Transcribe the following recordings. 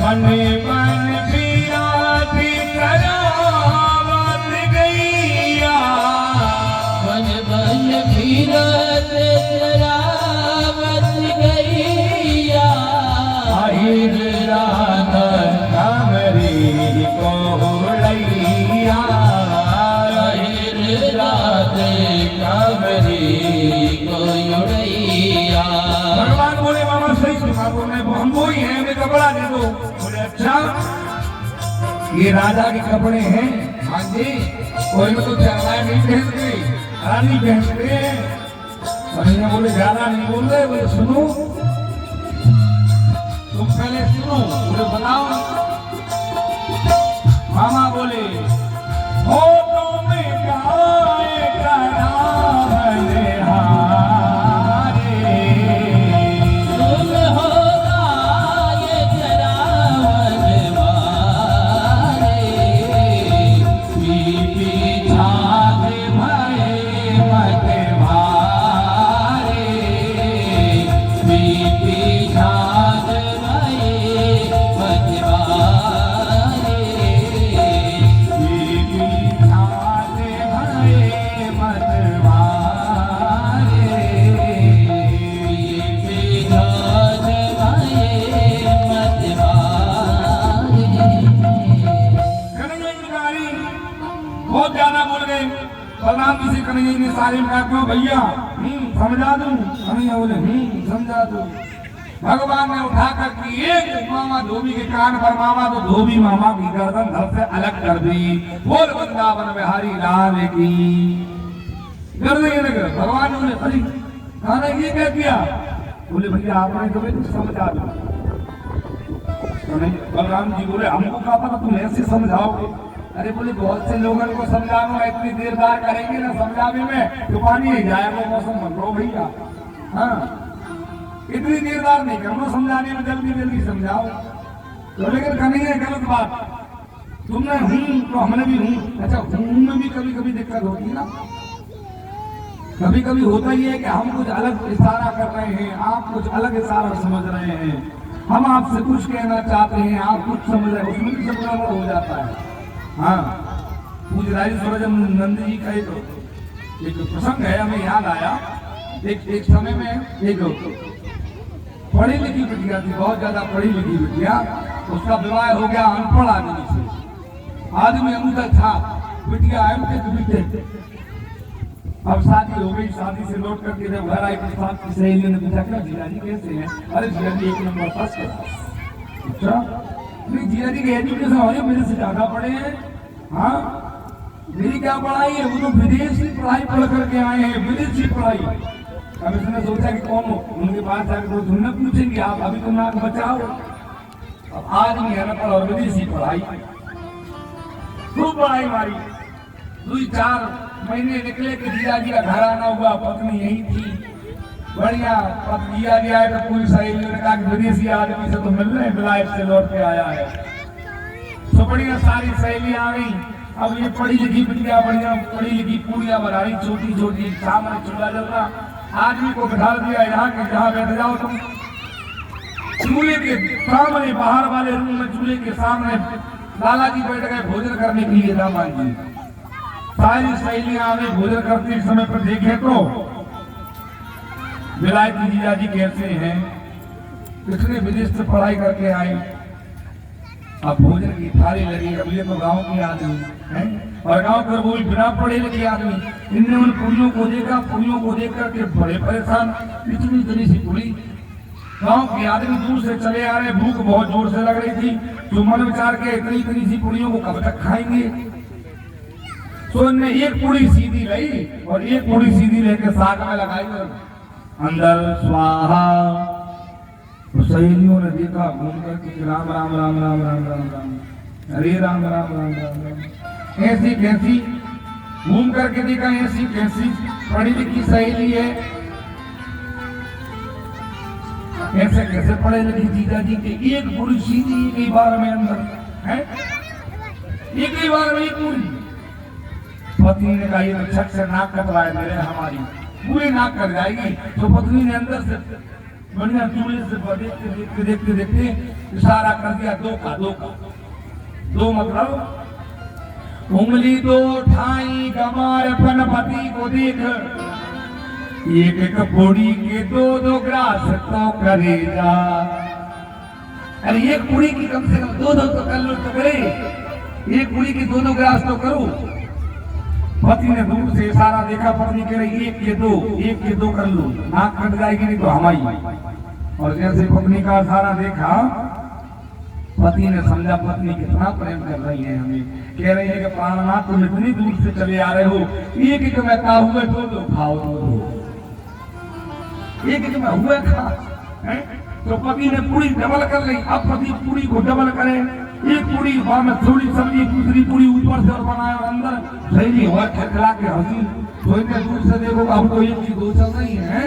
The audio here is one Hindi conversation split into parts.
मने मन बिराती करावत गैया मन बन फिरत चरावत गैया आहिर रात कमरी को लैया आहिर रात कमरी को उड़ैया। भगवान बोले मामा सही सुना बोले हम वो ही हैं, हमें कपड़ा दे दो। बोले अच्छा ये राजा के कपड़े हैं? हाँ जी। कोई में तो चालाय नहीं पहनते, रानी पहनते हैं। कन्हैया बोले ज्यादा नहीं बोल रहे, बोले सुनो तुम पहले सुनो, बोले बताओ। मामा बोले हो तुम गाय का नाम हारे तुम हो गाय चरावन मारे पी झाग भये मत भारे पी झाग भये मत भारे बहुत ज्यादा बोल गए। बलराम जी से कन्हैया ने सारे में कहा क्यों भैया समझा दूं? कन्हैया बोले समझा दूं। भगवान ने उठाकर की एक मामा धोबी के कान पर मामा तो धोबी मामा की गर्दन धड़ से अलग कर दी। बोल वृंदावन बिहारी लाल की गर्दन। भगवान ने बोले अरे खाना ये क्या किया? बोले भैया आपने कभी कुछ समझा दो। बलराम जी बोले हमको क्या पता तुम ऐसे समझाओगे? अरे बोले बहुत से लोगों को समझाना इतनी देरदार करेंगे ना समझाने में तो पानी ही जाएगा मौसम बन लो भैया। हाँ इतनी देरदार नहीं करना समझाने में, जल्दी जल्दी समझाओ। तो लेकिन कन्हैया गलत बात, तुमने तो हमने भी अच्छा में भी कभी कभी दिक्कत होती है ना। कभी कभी होता ही है कि हम कुछ अलग इशारा कर रहे हैं, आप कुछ अलग इशारा समझ रहे हैं, हम आपसे कुछ कहना चाहते हैं, आप कुछ समझ रहे हैं, उसमें भी सब गड़बड़ हो जाता है। हाँ पूज्य राजे सूरजनंद जी का एक प्रसंग है, हमें याद आया। एक समय में एक पढ़ी लिखी बिटिया थी, बहुत ज्यादा पढ़ी लिखी बिटिया, उसका विवाह हो गया अनपढ़ आदमी से। आदमी अनूठा था, बिटिया बीटेक। अब शादी हो गई, शादी से लौट करके जब घर आई तो साथ की सहेलियों ने पूछा क्या जीजा जी कैसे हैं? अरे जीजा जी एक नंबर फर्स्ट क्लास। अच्छा नहीं जीजा जी के एजुकेशन हो मेरे से ज्यादा पढ़े हैं। हाँ मेरी क्या पढ़ाई है? वो तो विदेशी पढ़ाई पढ़ करके आए हैं, विदेशी पढ़ाई। अब इसने सोचा कि कौन हो, उनके पास जाकर तो तुमने पूछेंगे आप अभी तो नाक बचाओ। अब आदमी है ना पढ़ा और विदेशी पढ़ाई, खूब पढ़ाई मारी। 2-4 महीने निकले कि जीजा जी का घर आना हुआ, पत्नी यही थी बढ़िया। अब जीजा जी आए तो पूरी सहेलियों ने कहा कि विदेशी आदमी से तो मिल रहे हैं, विलायत से लौट के आया है। तो बढ़िया सारी सहेलियां आ गई। अब ये पढ़ी लिखी बिटिया बढ़िया पढ़ी लिखी पूड़ियां बना रही छोटी छोटी, सामने चूल्हा जल रहा, आदमी को बिठा दिया यहाँ के जहाँ बैठ जाओ तुम। चूल्हे के सामने बाहर वाले रूम में चूल्हे के सामने लाला जी बैठ गए भोजन करने के लिए। दामाद जी सारी सहेलियां आ गई भोजन करते समय पर देखे तो विलायती जीजा जी कैसे हैं, कितने विदेश से पढ़ाई करके आए। अब भोजन की थाली लगी, अब ये तो गांव के आदमी हैं और गांव के वो बिना पढ़े लिखे आदमी। इनने उन पुड़ियों को देखा, पुड़ियों को देख करके बड़े परेशान, इतनी इतनी सी पुड़ी। गांव के आदमी दूर से चले आ रहे, भूख बहुत जोर से लग रही थी, तो मन विचार के इतनी इतनी सी पुड़ियों को कब तक खाएंगे। तो इनने एक पुड़ी सीधी ली और एक पुड़ी सीधी लेके साग में लगाई, अंदर स्वाहा। तो सहेलियों ने देखा घूम करके राम राम राम राम राम राम राम, हरे राम राम राम राम राम। ऐसी कैसी घूम करके देखा, ऐसी कैसी पढ़ी लिखी सहेली है, ऐसे कैसे पढ़े लिखे जीजा जी के एक पूरी सीधी एक ही बार में अंदर है, एक ही बार में एक पूरी। पत्नी ने कहा ये तो छठ से नाक कटवाए मेरे, हमारी पूरी नाक कट जाएगी। तो पत्नी ने अंदर से बढ़िया चूल्हे से देखते देखते देखते देखते इशारा कर दिया, दो का दो मतलब उंगली दो ठाई गमार पनपति को देख, एक एक पूरी के दो ग्रास तो करे जा। अरे एक पूरी की कम से कम दो तो कर लो तो करे, एक पूरी की दो ग्रास तो करो। पति ने दूर से इशारा देखा, पत्नी कह रही एक के दो कर लो, नाक कट जाएगी नहीं तो हमारी। और जैसे पत्नी का इशारा देखा, पति ने समझा पत्नी कितना प्रेम कर रही है हमें। कह रही है कि प्राणनाथ तुम इतनी दूर से चले आ रहे हो, एक मैं का हुए दो खाओ दो, एक मैं हुए खा। तो पति ने पूरी डबल कर ली। अब पति पूरी को डबल करे, एक पूरी में थोड़ी सब्जी, दूसरी पूरी ऊपर से और बनाए और अंदर सही और खिला के हंसी। तो इतने दूर से देखो, अब तो एक की दो चल रही है।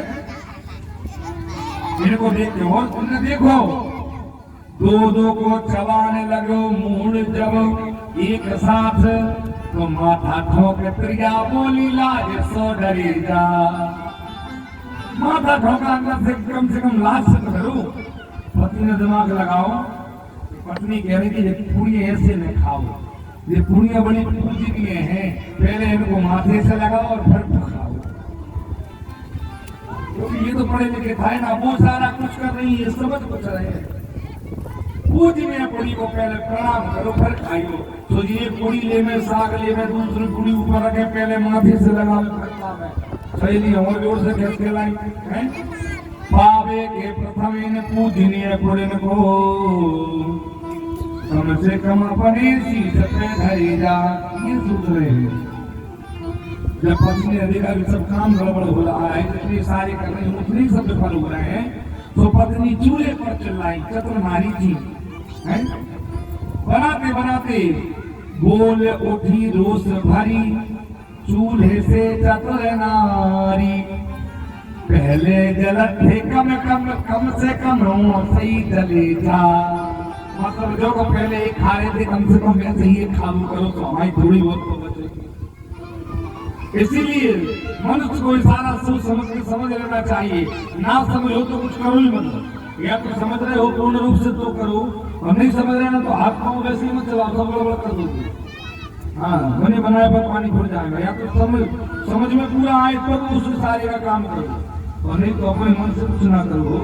इनको देखते हो, तुमने देखो दो को चबाने लगो मूड जब एक साथ, तो माथा ठोक त्रिया बोली लाज सो डरी जा। माथा ठोका अंदर से कम लाज से तो करो। पति ने दिमाग लगाओ, पत्नी कह रही कि ये पूरी ऐसे न खाओ, ये पूरियां बड़ी पूजनीय हैं, पहले इनको माथे से लगाओ और फिर खाओ। क्योंकि ये तो पढ़े लिखे था ना, वो सारा कुछ कर रही है, समझ कुछ रहे हैं। पूजनीय पूरी को पहले प्रणाम करो फिर खाइयो। तो ये पूरी ले में साग ले में, दूसरी पूरी ऊपर रखे, पहले माथे से लगाओ फिर खाओ। सही और जोर से खेल खेलाई है। पावे के प्रथम इन पूजनीय पुरिन को, कम से कम अपने शीश पे धरी जा। ये सोच रहे हैं जब पत्नी ने देखा कि सब काम गड़बड़ हो रहा है, जितनी सारी कर रही उतनी सब विफल हो रहे हैं, तो पत्नी चूल्हे पर चिल्लाई, चतुर नारी थी। बनाते बनाते बोल उठी रोष भरी, चूल्हे से चतुर नारी, पहले जलत थे कम से कम सही जले जा। मतलब जो को पहले एक खा रहे थे, कम से कम वैसे ही खालू करो तो हमारी थोड़ी बहुत तो बचेगी। इसीलिए मनुष्य को सारा सोच समझ के समझ लेना चाहिए। ना समझो तो कुछ करो ही मतलब, या तो समझ रहे हो पूर्ण रूप से तो करो, और नहीं समझ रहे ना तो हाथ पाँव वैसे ही मत चलाओ, सब गड़बड़ कर दोगे। हाँ, बने बनाए पर पानी फूट जाएगा। या तो समझ में पूरा आए तब उस सारे का काम करो, और नहीं तो अपने मन से कुछ ना करो।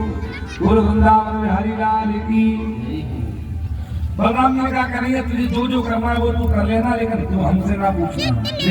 बोल वृंदावन में हरि लाल की। बलराम ने क्या करेंगे, तुझे जो करना है वो तू कर लेना, लेकिन तू हमसे ना पूछना।